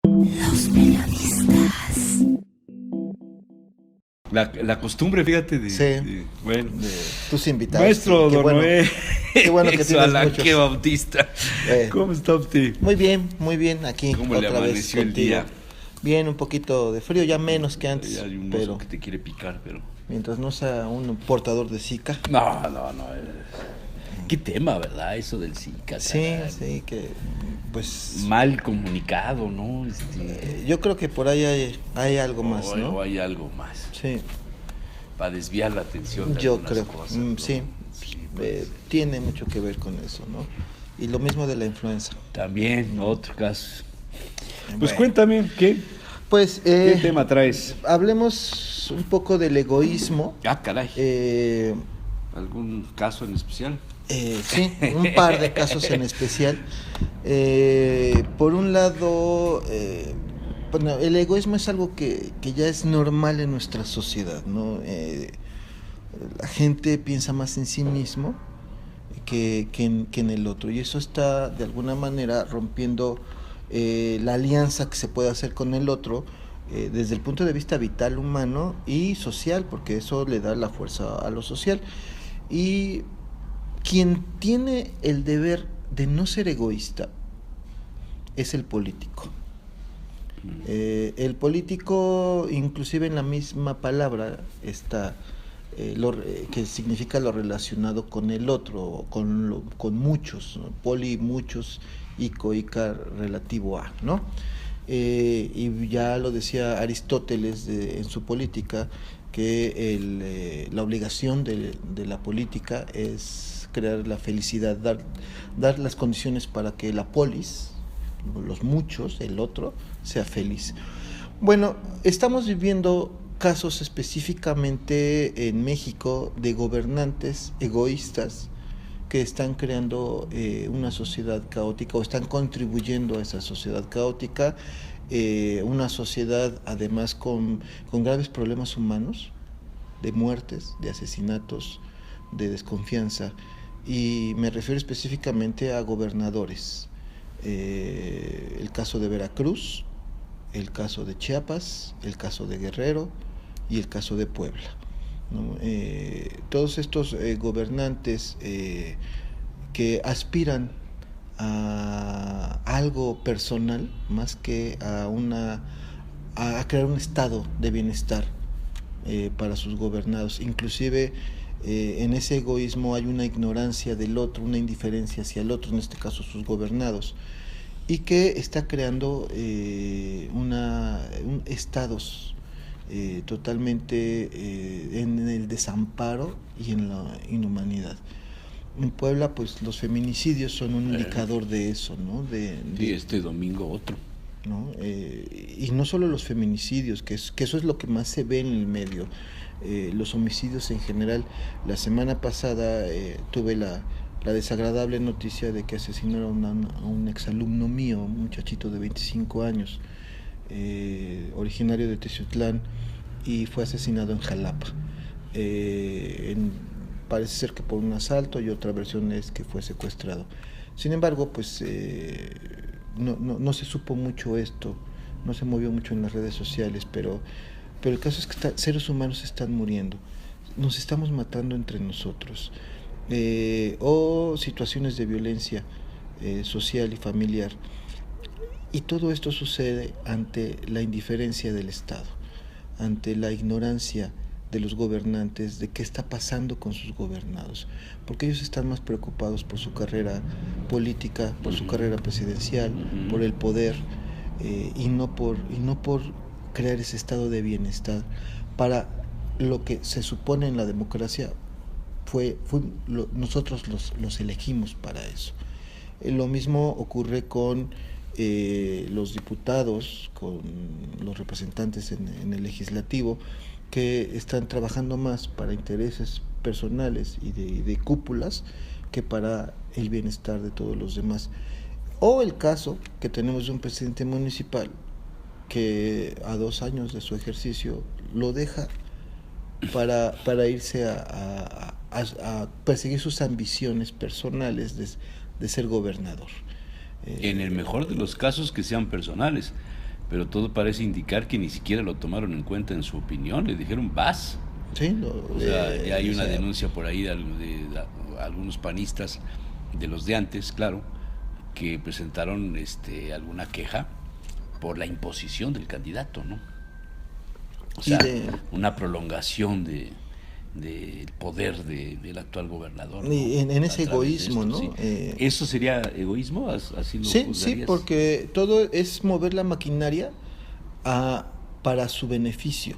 Los periodistas. La costumbre, fíjate, Sí. bueno, De tus invitados. maestro Qué Don bueno, Noé. qué bueno que tienes Alan, muchos. qué Bautista. ¿Cómo está usted? Muy bien, aquí ¿Cómo le otra vez amaneció el contigo. día? Bien, un poquito de frío, ya menos que antes, Hay un pero oso que te quiere picar, pero... mientras no sea un portador de Zika. No. Qué tema, ¿verdad? Eso del Zika. Sí, caray. sí, que pues Mal comunicado, ¿no? yo creo que por ahí hay algo más, o ¿no? hay algo más. Sí, Para desviar la atención de yo algunas creo. cosas, ¿no? Sí, Puede ser. tiene mucho que ver con eso, ¿no? Y lo mismo de la influenza. También, otro caso. Pues Bueno, cuéntame, ¿qué pues tema traes? hablemos un poco del egoísmo. Ah, caray. Eh, ¿Algún caso en especial? Sí, un par de casos en especial. Por un lado, bueno, el egoísmo es algo que ya es normal en nuestra sociedad, ¿no? La gente piensa más en sí mismo que en el otro, y eso está de alguna manera rompiendo la alianza que se puede hacer con el otro desde el punto de vista vital humano y social, porque eso le da la fuerza a lo social. Y quien tiene el deber de no ser egoísta es el político. El político, inclusive en la misma palabra, está que significa lo relacionado con el otro, con muchos, ¿no? Poli, muchos, ico, icar, relativo a, ¿no? Y ya lo decía Aristóteles en su política, que la obligación de la política es crear la felicidad, dar las condiciones para que la polis, los muchos, el otro, sea feliz. Bueno, estamos viviendo casos específicamente en México de gobernantes egoístas que están creando una sociedad caótica o están contribuyendo a esa sociedad caótica, una sociedad además con graves problemas humanos, de muertes, de asesinatos, de desconfianza, y me refiero específicamente a gobernadores. El caso de Veracruz, el caso de Chiapas, el caso de Guerrero y el caso de Puebla, ¿no? Todos estos gobernantes que aspiran a algo personal más que a crear un estado de bienestar para sus gobernados. Inclusive en ese egoísmo hay una ignorancia del otro, una indiferencia hacia el otro, en este caso sus gobernados, y que está creando estados totalmente en el desamparo y en la inhumanidad. En Puebla, pues los feminicidios son un indicador de eso, ¿no? Sí, este domingo otro. ¿No? Y no solo los feminicidios, que eso es lo que más se ve en el medio, los homicidios en general. La semana pasada tuve la desagradable noticia de que asesinaron a un exalumno mío, un muchachito de 25 años, originario de Teciutlán, y fue asesinado en Jalapa. Parece ser que por un asalto, y otra versión es que fue secuestrado. Sin embargo, pues no se supo mucho esto, no se movió mucho en las redes sociales, pero el caso es que seres humanos están muriendo, nos estamos matando entre nosotros, o situaciones de violencia social y familiar, y todo esto sucede ante la indiferencia del Estado, ante la ignorancia de los gobernantes de qué está pasando con sus gobernados, porque ellos están más preocupados por su carrera política, por su carrera presidencial, por el poder, y no por crear ese estado de bienestar para lo que se supone en la democracia. Nosotros los elegimos para eso. Lo mismo ocurre con los diputados, con los representantes en el legislativo, que están trabajando más para intereses personales y de cúpulas que para el bienestar de todos los demás. O el caso que tenemos de un presidente municipal que a 2 años de su ejercicio lo deja para irse a perseguir sus ambiciones personales de ser gobernador. En el mejor de los casos que sean personales, pero todo parece indicar que ni siquiera lo tomaron en cuenta en su opinión, le dijeron vas. Sí, O sea, ya hay una denuncia por ahí de algunos panistas, de los de antes, claro, que presentaron alguna queja por la imposición del candidato, ¿no? O sea, una prolongación del poder del actual gobernador, ¿no? En ese egoísmo, ¿no? Sí. ¿Eso sería egoísmo? ¿Así lo sí, juzgarías? sí, porque todo es mover la maquinaria para su beneficio,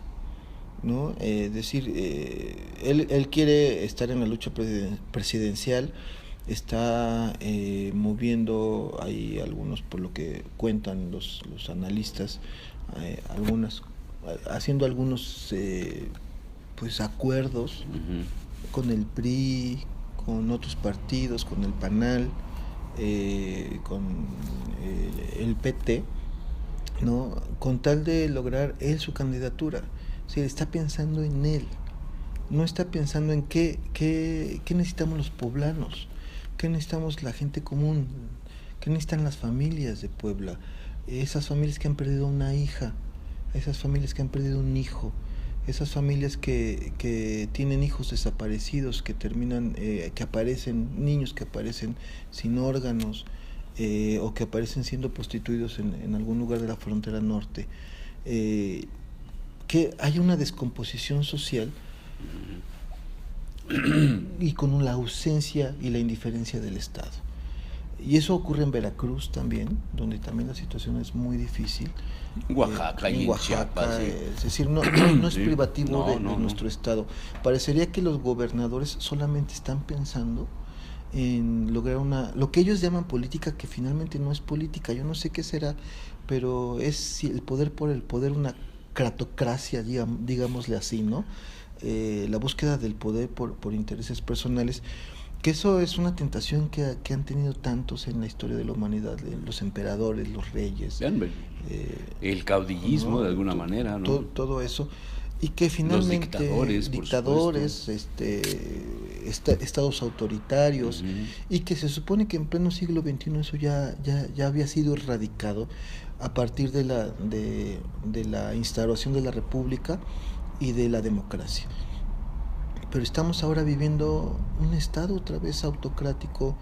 ¿no? Es decir, él quiere estar en la lucha presidencial, está moviendo ahí algunos, por lo que cuentan los analistas, haciendo algunos pues acuerdos con el PRI, con otros partidos, con el PANAL, con el PT, ¿no? Con tal de lograr él su candidatura. O sea, está pensando en él, no está pensando en qué necesitamos los poblanos, qué necesitamos la gente común, qué necesitan las familias de Puebla, esas familias que han perdido una hija, esas familias que han perdido un hijo, esas familias que tienen hijos desaparecidos, que terminan, que aparecen, niños que aparecen sin órganos, o que aparecen siendo prostituidos en algún lugar de la frontera norte, que hay una descomposición social y con la ausencia y la indiferencia del Estado. Y eso ocurre en Veracruz también, donde también la situación es muy difícil. Oaxaca y en Chiapas, sí. Es decir, no es Sí. privativo de No. nuestro Estado. Parecería que los gobernadores solamente están pensando en lograr lo que ellos llaman política, que finalmente no es política. Yo no sé qué será, pero es el poder por el poder, una cratocracia, digámosle así, ¿no? La búsqueda del poder por intereses personales, que eso es una tentación que han tenido tantos en la historia de la humanidad, los emperadores, los reyes, el caudillismo, ¿no? De alguna manera, ¿no? Todo eso, y que finalmente los dictadores, estados autoritarios, y que se supone que en pleno siglo XXI eso ya había sido erradicado a partir de la instauración de la República y de la democracia. Pero estamos ahora viviendo un estado otra vez autocrático,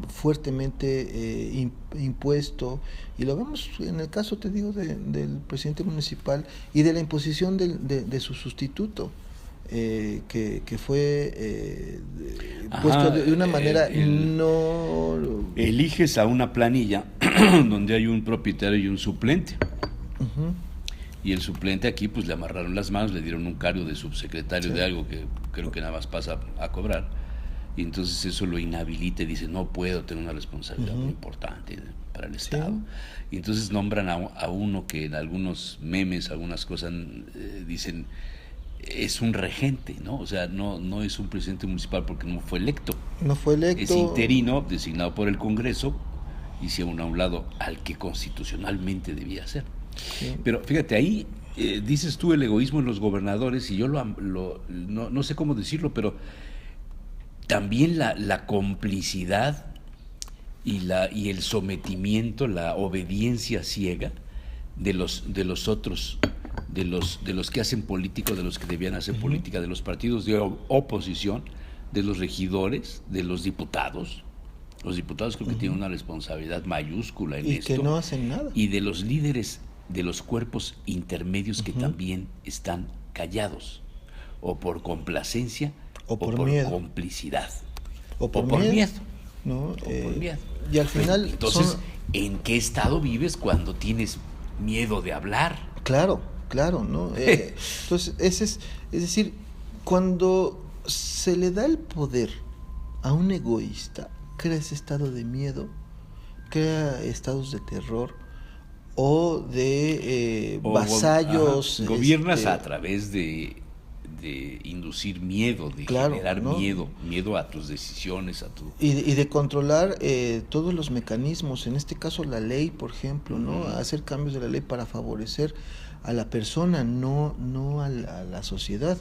fuertemente impuesto, y lo vemos en el caso, te digo, del presidente municipal y de la imposición de su sustituto, que fue puesto de una manera no... Eliges a una planilla donde hay un propietario y un suplente. Y el suplente aquí pues le amarraron las manos, le dieron un cargo de subsecretario de algo que creo que nada más pasa a cobrar, y entonces eso lo inhabilita y dice no puedo tener una responsabilidad muy importante para el Estado. Y entonces nombran a uno que en algunos memes, algunas cosas dicen es un regente, ¿no? O sea, no es un presidente municipal porque no fue electo. Es interino, designado por el Congreso, y se une a un lado al que constitucionalmente debía ser. Sí. Pero fíjate, ahí dices tú el egoísmo en los gobernadores, y yo no sé cómo decirlo, pero también la complicidad y el sometimiento, la obediencia ciega de los otros, de los que hacen política, de los que debían hacer política, de los partidos de oposición, de los regidores, de los diputados. Los diputados creo que tienen una responsabilidad mayúscula en esto. Y que no hacen nada. Y de los líderes de los cuerpos intermedios que también están callados, o por complacencia, o por miedo, complicidad, o por miedo. ¿No? O por miedo. Y al final... Entonces, ¿en qué estado vives cuando tienes miedo de hablar? Claro, ¿no? Entonces, es decir, cuando se le da el poder a un egoísta, crea ese estado de miedo, crea estados de terror o de vasallos. Gobiernas a través de inducir miedo, de generar miedo a tus decisiones, y de controlar todos los mecanismos, en este caso la ley, por ejemplo, ¿no? Hacer cambios de la ley para favorecer a la persona, no a la sociedad.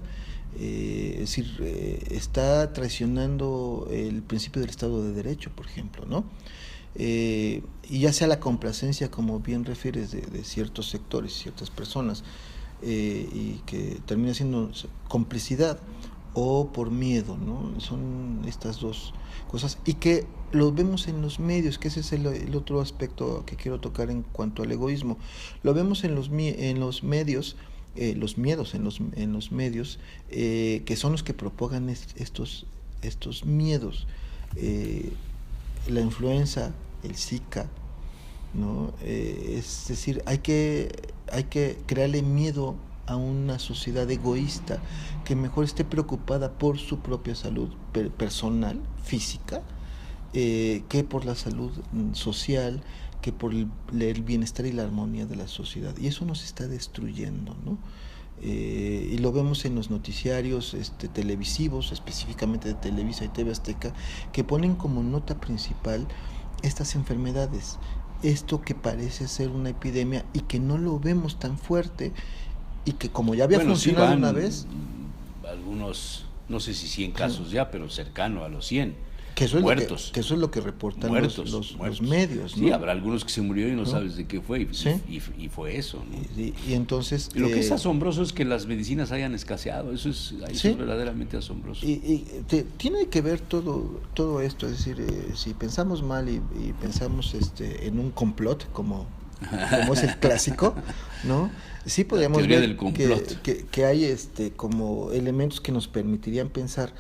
Es decir, está traicionando el principio del Estado de Derecho, por ejemplo, ¿no? y ya sea la complacencia, como bien refieres, de ciertos sectores, ciertas personas, y que termina siendo complicidad o por miedo, ¿no? Son estas dos cosas, y que lo vemos en los medios, que ese es el otro aspecto que quiero tocar en cuanto al egoísmo. Lo vemos en los medios, los miedos en los medios, que son los que propagan estos miedos. La influenza, el Zika, ¿no? Es decir, hay que crearle miedo a una sociedad egoísta que mejor esté preocupada por su propia salud personal, física, que por la salud social, que por el bienestar y la armonía de la sociedad. Y eso nos está destruyendo, ¿no? Y lo vemos en los noticiarios televisivos, específicamente de Televisa y TV Azteca, que ponen como nota principal estas enfermedades, esto que parece ser una epidemia y que no lo vemos tan fuerte, y que como ya había funcionado sí van una vez, algunos, no sé si 100 casos ya, pero cercano a los 100 que eso es muertos. que eso es lo que reportan Muertos. los medios, ¿no? Sí, habrá algunos que se murieron y no ¿No? sabes de qué fue, Sí. y fue eso, ¿no? Y entonces Y lo que es asombroso es que las medicinas hayan escaseado, eso es Sí. verdaderamente asombroso. Tiene que ver todo esto, es decir, si pensamos mal y pensamos en un complot, como es el clásico, ¿no? Sí podríamos teoría ver del complot. que hay como elementos que nos permitirían pensar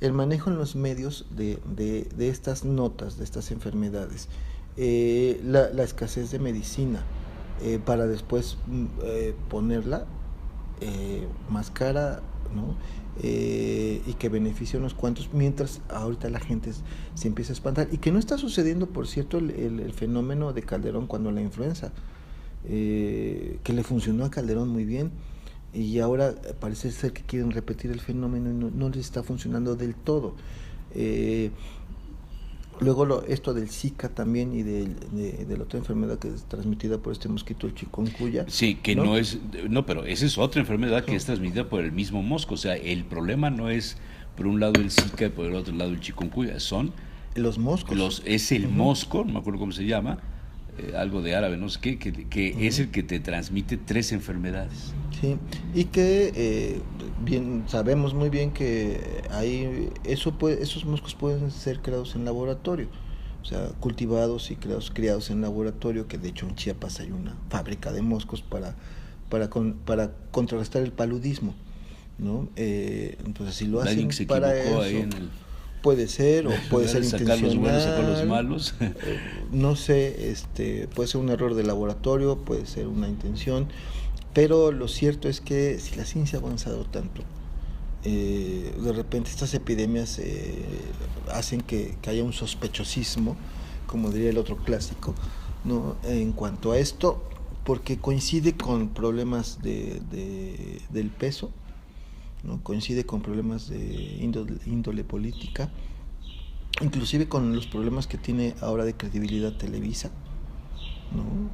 el manejo en los medios de estas notas, de estas enfermedades, la escasez de medicina, para después ponerla más cara, ¿no? Y que beneficie a unos cuantos, mientras ahorita la gente se empieza a espantar, y que no está sucediendo, por cierto, el fenómeno de Calderón cuando la influenza, que le funcionó a Calderón muy bien, y ahora parece ser que quieren repetir el fenómeno y no les está funcionando del todo. Luego esto del Zika también, y de la otra enfermedad que es transmitida por este mosquito, el chikungunya. Sí, que no, pero esa es otra enfermedad que es transmitida por el mismo mosco. O sea, el problema no es por un lado el Zika y por el otro lado el chikungunya, son Los moscos. es el mosco, no me acuerdo cómo se llama, algo de árabe, no sé qué, que es el que te transmite 3 enfermedades. Sí, y que bien sabemos muy bien que esos moscos pueden ser creados en laboratorio, o sea, cultivados y criados en laboratorio, que de hecho en Chiapas hay una fábrica de moscos para contrarrestar el paludismo, ¿no? Entonces, si lo hacen se para equivocó eso, ahí en el... puede ser, o puede ser sacar los buenos, sacar los intencional, malos. no sé, puede ser un error de laboratorio, puede ser una intención, pero lo cierto es que si la ciencia ha avanzado tanto, de repente estas epidemias hacen que haya un sospechosismo, como diría el otro clásico, ¿no? En cuanto a esto, porque coincide con problemas del peso, ¿no? Coincide con problemas de índole política, inclusive con los problemas que tiene ahora de credibilidad Televisa, ¿no?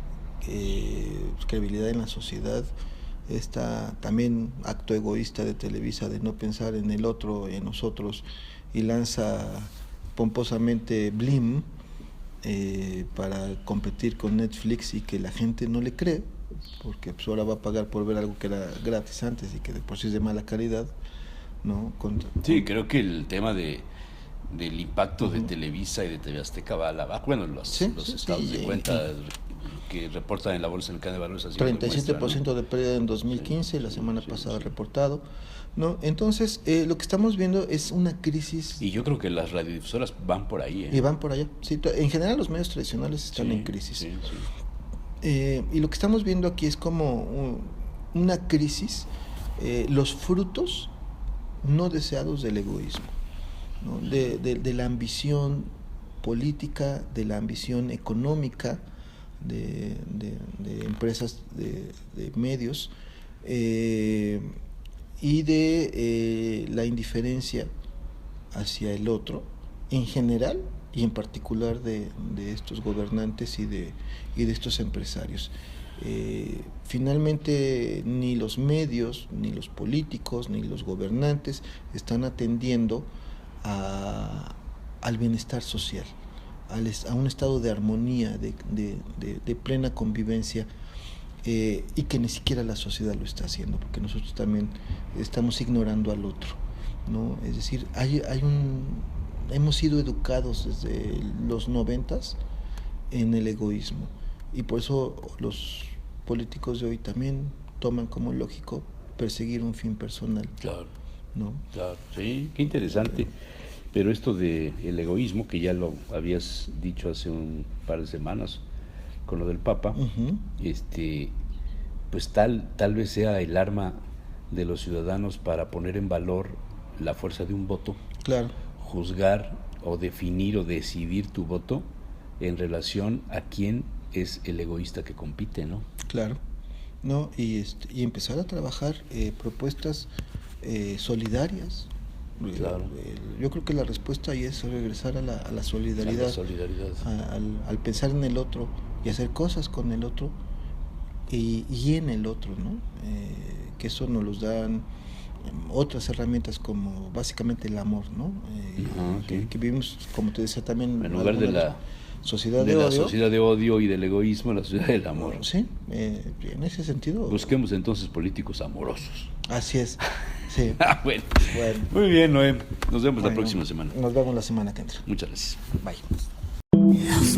Credibilidad en la sociedad, también acto egoísta de Televisa de no pensar en el otro, en nosotros, y lanza pomposamente Blim para competir con Netflix, y que la gente no le cree, porque pues ahora va a pagar por ver algo que era gratis antes y que de por sí es de mala calidad, ¿no? Sí, creo que el tema del impacto de Televisa y de TV Azteca va a la baja. Bueno, los estados de cuenta que reportan en la Bolsa Mexicana de Valores, así 37% de pérdida en 2015, la semana pasada reportado, ¿no? Entonces, lo que estamos viendo es una crisis. Y yo creo que las radiodifusoras van por ahí. Y van por allá. Sí, en general los medios tradicionales están en crisis. Sí. Y lo que estamos viendo aquí es como una crisis, los frutos no deseados del egoísmo, ¿no? De la ambición política, de la ambición económica, de empresas, de medios, y de la indiferencia hacia el otro en general, y en particular de estos gobernantes y de estos empresarios. Finalmente, ni los medios, ni los políticos, ni los gobernantes están atendiendo al bienestar social, a un estado de armonía, de plena convivencia, y que ni siquiera la sociedad lo está haciendo, porque nosotros también estamos ignorando al otro, ¿no? Es decir, hemos sido educados desde los 90s en el egoísmo, y por eso los políticos de hoy también toman como lógico perseguir un fin personal. Claro, ¿no? claro, sí, qué interesante. Pero esto de el egoísmo, que ya lo habías dicho hace un par de semanas con lo del Papa, Uh-huh. pues tal vez sea el arma de los ciudadanos para poner en valor la fuerza de un voto, Claro. juzgar o definir o decidir tu voto en relación a quién es el egoísta que compite, ¿no? Claro, ¿no? Y empezar a trabajar propuestas solidarias. Claro. Yo creo que la respuesta ahí es regresar a la solidaridad, A la solidaridad. al pensar en el otro y hacer cosas con el otro y en el otro, ¿no? Que eso nos los dan otras herramientas como básicamente el amor, ¿no? Ajá, sí. Que vivimos, como te decía también, En lugar de la sociedad de de la odio. sociedad de odio y del egoísmo, la sociedad del amor. Sí, en ese sentido. Busquemos entonces políticos amorosos. Así es. Sí. Bueno, Bueno. muy bien, Noé. Nos vemos la Bueno, próxima semana. Nos vemos la semana que entra. Muchas gracias. Bye. Los